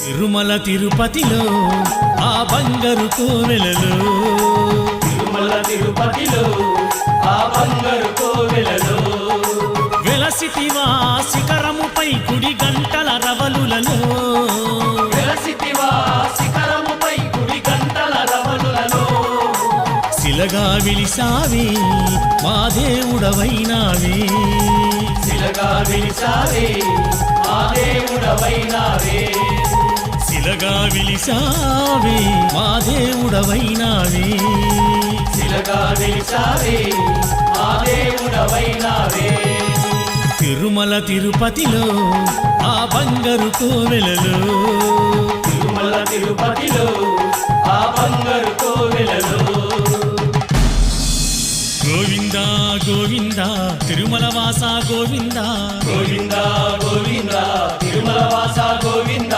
తిరుమల తిరుపతిలో ఆ బంగారు కోవెలలో తిరుమల తిరుపతిలో ఆ బంగారు కోవెలలో వెలసితివా శిఖరముపై కుడి గంటల రవలులలో వెలసితివా శిఖరముపై కుడి గంటల రవలులలో శిలగా విలిసావే మా దేవుడవైనావే శిలగా విలిసావే మా దేవుడవైనావే శిలగా విలిసావే మా దేవుడవైనావే శిలగా విలిసావే మా దేవుడవైనావే తిరుమల తిరుపతిలో ఆ బంగారు కోవెలలో తిరుమల తిరుపతిలో ఆ బంగారు కోవెలలో గోవింద గోవింద తిరుమల వాస గోవింద గోవింద గోవింద తిరుమల వాస